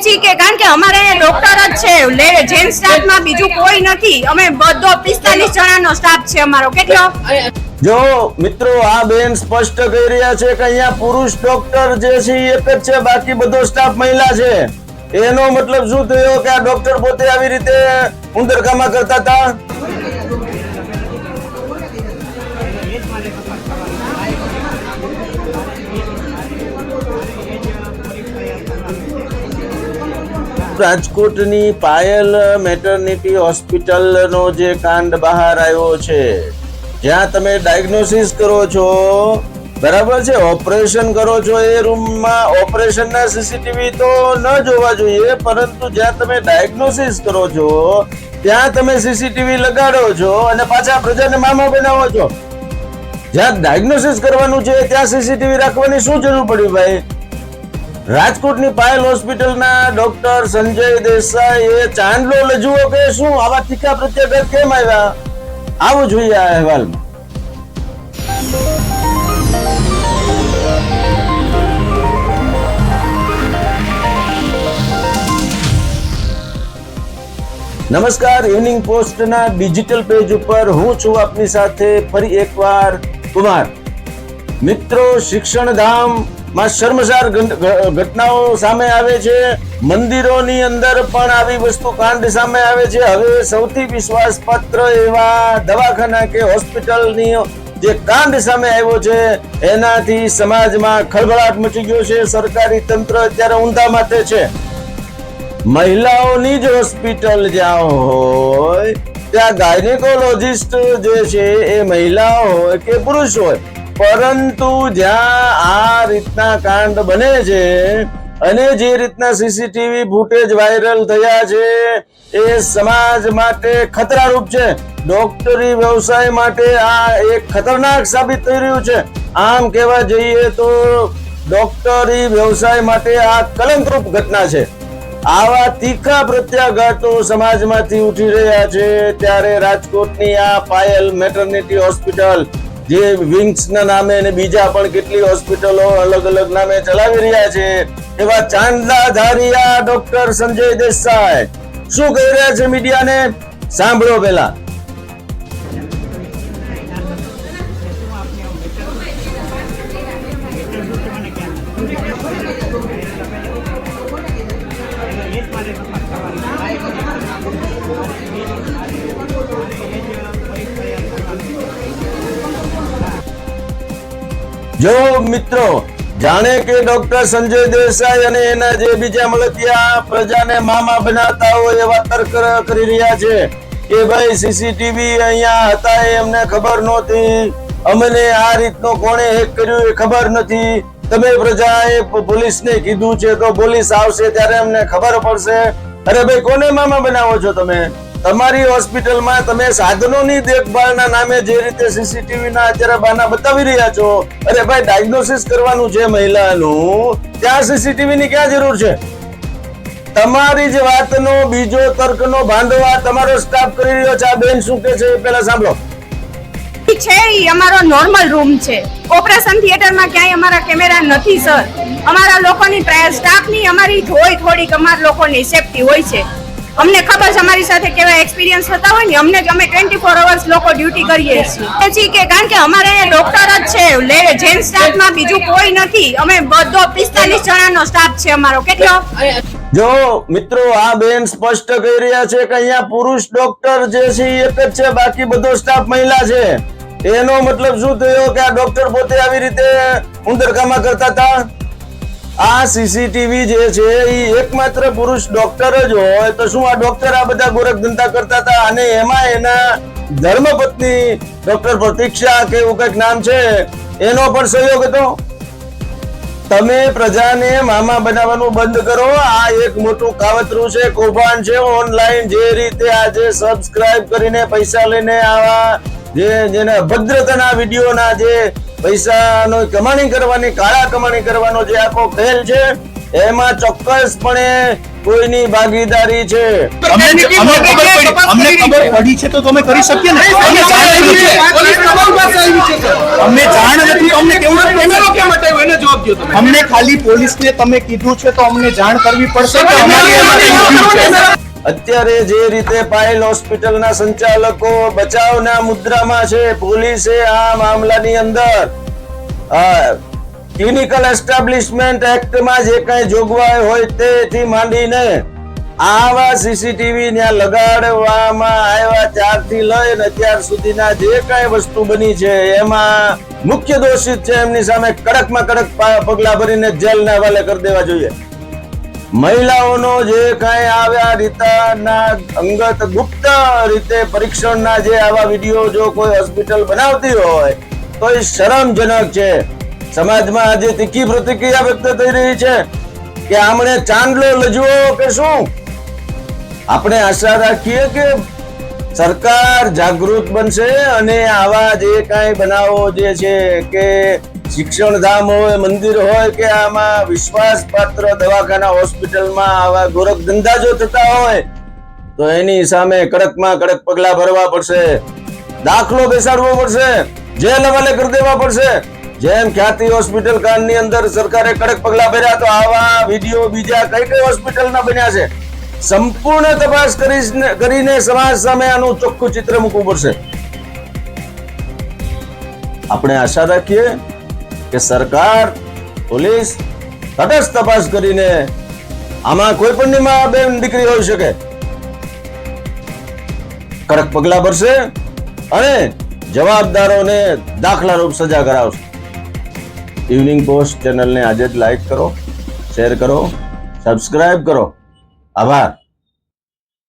છીએ કે કારણ કે અમારે ડોક્ટર જ છે, જેન્ટ્સ સ્ટાફમાં બીજું કોઈ નથી. અમે બધો 45 જણાનો સ્ટાફ છે અમારો. કેટલો? જો મિત્રો, આ બેન સ્પષ્ટ કહી રહ્યા છે કે અહીંયા પુરુષ ડોક્ટર જે છે એ એક જ છે, બાકી બધો સ્ટાફ મહિલા છે. એનો મતલબ શું થયો કે આ ડોક્ટર પોતે આવી રીતે ઉંદરકામા કરતા હતા? રાજકોટની પાયલ મેટર્નિટી હોસ્પિટલનો જે કાંડ બહાર આવ્યો છે, જ્યાં તમે ડાયગ્નોસિસ કરો છો, બરાબર છે, ઓપરેશન કરો છો, એ રૂમમાં ઓપરેશનના સીસીટીવી તો ન જોવા જોઈએ, પરંતુ જ્યાં તમે ડાયગ્નોસિસ કરો છો ત્યાં તમે સીસીટીવી લગાડો છો અને પાછા પ્રજાને મામા બનાવો છો. જ્યાં ડાયગ્નોસિસ કરવાનું છે ત્યાં સીસીટીવી રાખવાની શું જરૂર પડી ભાઈ? રાજકોટની પાયલ હોસ્પિટલના ડોક્ટર સંજય દેસાઈ એ ચાંદલો લજવો કે શું આવા તીખા પ્રત્યાઘાત કેમ આવ્યા? આવું જોઈએ આ અહેવાલમાં. નમસ્કાર, ઇવનિંગ પોસ્ટના ડિજિટલ પેજ ઉપર હું છું આપની સાથે ફરી એકવાર કુમાર. મિત્રો, શિક્ષણ ધામ માં શર્મસાર ઘટનાઓ સામે આવે છે. મંદિરોની અંદર પણ આવી વસ્તુ કાંડ સામે આવે છે. હવે સૌથી વિશ્વાસપાત્ર એવા દવાખાના કે હોસ્પિટલની જે કાંડ સામે આવ્યો છે એનાથી સમાજમાં ખળભળાટ મચી ગયો છે. સરકારી તંત્ર અત્યારે ઊંધા માથે છે. મહિલાઓની જ હોસ્પિટલ જ્યાં હોય ત્યાં ગાયનેકોલોજીસ્ટ જે છે એ મહિલા હોય કે પુરુષ હોય, પરંતુ જ્યાં આ રીતના કાંડ બને છે અને જે રીતના સીસીટીવી ફૂટેજ વાયરલ થયા છે એ સમાજ માટે ખતરારૂપ છે. ડોક્ટરી વ્યવસાય માટે આ એક ખતરનાક સાબિત થઈ રહ્યું છે. આમ કહેવા જઈએ તો ડોક્ટરી વ્યવસાય માટે આ કલંકરૂપ ઘટના છે. આવા તીખા પ્રત્યાઘાતો સમાજમાંથી ઉઠી રહ્યા છે. ત્યારે રાજકોટની આ પાયલ મેટર્નિટી હોસ્પિટલ જે વિંગ્સ ના નામે અને બીજા પણ કેટલી હોસ્પિટલો અલગ અલગ નામે ચલાવી રહ્યા છે, એવા ચાંદલાધારિયા ડોક્ટર સંજય દેસાઈ શું કહી રહ્યા છે મીડિયાને, સાંભળો પહેલા. જો મિત્રો, જાણે કે ડોક્ટર સંજય દેસાઈ અને એના જે બીજા મળતિયા પ્રજાને મામા બનાવતા હોય એવા તર્ક કરી રહ્યા છે કે ભાઈ સીસીટીવી અહીંયા હતા એ અમને ખબર નહોતી, અમને આ રીતનો કોણે હેક કર્યું એ ખબર નથી, તમે પ્રજાએ પોલીસને કીધું છે તો પોલીસ આવશે ત્યારે અમને ખબર પડશે. અરે ભાઈ, કોને મામા બનાવો છો તમે? તમારી હોસ્પિટલમાં તમે સાધનોની દેખભાળના નામે જે રીતે સીસીટીવી ના અત્યારે બહાના બતાવી રહ્યા છો, અરે ભાઈ, ડાયગ્નોસિસ કરવાનું છે મહિલાનું, ત્યાં સીસીટીવી ની ક્યાં જરૂર છે? તમારી જ વાતનો બીજો તર્કનો ભાંડો તમારો સ્ટાફ કરી રહ્યો છે. આ બેન શું કે છે એ પહેલા સાંભળો. છે ઈ અમારો નોર્મલ રૂમ છે. ઓપરેશન થિયેટરમાં ક્યાંય અમારા કેમેરા નથી સર. અમારા લોકોની સ્ટાફની અમારી થોડીક અમારા લોકોની સેફટી હોય છે. અમને ખબર છે અમારી સાથે કેવા એક્સપિરિયન્સ થતા હોય ને, અમને અમે 24 અવર્સ લોકો ડ્યુટી કરીએ છીએ કે કારણ કે અમારે ડોક્ટર જ છે, જેન્ટ્સ સ્ટાફમાં બીજું કોઈ નથી. અમે બધો 45 જણાનો સ્ટાફ છે અમારો. કેટલો? જો મિત્રો, આ બેન સ્પષ્ટ કહી રહ્યા છે કે અહીંયા પુરુષ ડોક્ટર જે છે એ એક જ છે, બાકી બધો સ્ટાફ મહિલા છે. એનો મતલબ શું થયો કે આ ડોક્ટર પોતે આવી રીતે ઉંદરકામા કરતા હતા? આ સીસીટીવી જે છે એ એકમાત્ર પુરુષ ડોક્ટર જ હોય તો શું આ ડોક્ટર આ બધા ગોરખ ધંધા કરતા હતા? અને એમાં એના ધર્મપત્ની ડોક્ટર પ્રતીક્ષા કે એવું કઈક નામ છે, એનો પણ સહયોગ હતો. તમે પ્રજાને મામા બનાવવાનું બંધ કરો. આ એક મોટું કાવતરું છે, કૌભાંડ છે ઓનલાઈન. જે રીતે આજે સબસ્ક્રાઇબ કરીને પૈસા લઈને આવા જેને અભદ્રતાના વિડીયોના જે પૈસાનો કમાણી કરવાની, કાળા કમાણી કરવાનો જે આખો ખેલ છે, એમાં ચોક્કસપણે કોઈની ભાગીદારી છે. અમને ખબર પડી છે તો તમે કરી શકીએ ને. અમને જાણ નથી તો અમને કેવું અમને ખાલી પોલીસને તમે કીધું છે તો અમને જાણ કરવી પડશે કે અમારી એમાં issue છે. અત્યારે જે રીતે પાયલ હોસ્પિટલના સંચાલકો બચાવના મુદ્રામાં છે, પોલીસે આ મામલાની અંદર ક્લિનિકલ એસ્ટાબ્લિશમેન્ટ એક્ટમાં જે કઈ જોગવાઈ હોય તેથી માંડીને આવા સીસીટીવી ત્યાં લગાડવામાં આવ્યા ત્યારથી લઈને અત્યાર સુધીના જે કઈ વસ્તુ બની છે એમાં મુખ્ય દોષિત છે એમની સામે કડકમાં કડક પગલા ભરીને જેલના હવાલે કરી દેવા જોઈએ. મહિલાઓનો જે કઈ આવ્યા રીતના અંગત ગુપ્ત રીતે પરીક્ષણના જે આવા વિડીયો જો કોઈ હોસ્પિટલ બનાવતી હોય તો એ શરમજનક છે. સમાજમાં આજે તીખી પ્રતિક્રિયા વ્યક્ત થઈ રહી છે કે આમણે ચાંદલો લજવો કે શું. આપણે આશા રાખીએ કે સરકાર જાગૃત બનશે અને આવા જે કાંઈ બનાવો જે છે કે શિક્ષણધામ હોય, મંદિર હોય કે આમાં વિશ્વાસપાત્ર દવાખાના હોસ્પિટલમાં આવા ગોરખ ધંધા જો થતા હોય તો એની સામે કડકમાં કડક પગલા ભરવા પડશે, દાખલો બેસાડવો પડશે, જેલ હવાલે કરી દેવા પડશે. જેમ ખ્યાતિ હોસ્પિટલ કાંડની અંદર સરકારે કડક પગલા ભર્યા તો આવા વિડીયો બીજા કઈ કઈ હોસ્પિટલના બન્યા છે સંપૂર્ણ તપાસ કરીને સમાજ સામે આનું ચોખ્ખું ચિત્ર મૂકવું પડશે. આપણે આશા રાખીએ કે સરકાર, પોલીસ તટસ્થ તપાસ કરીને આમાં કોઈ પણ ની બેન દીકરી હોઈ શકે કડક પગલા ભરશે અને જવાબદારોને દાખલારૂપ સજા કરાવશે. ઇવનિંગ પોસ્ટ ચેનલને આજે જ લાઈક કરો, શેર કરો, સબસ્ક્રાઇબ કરો. આભાર.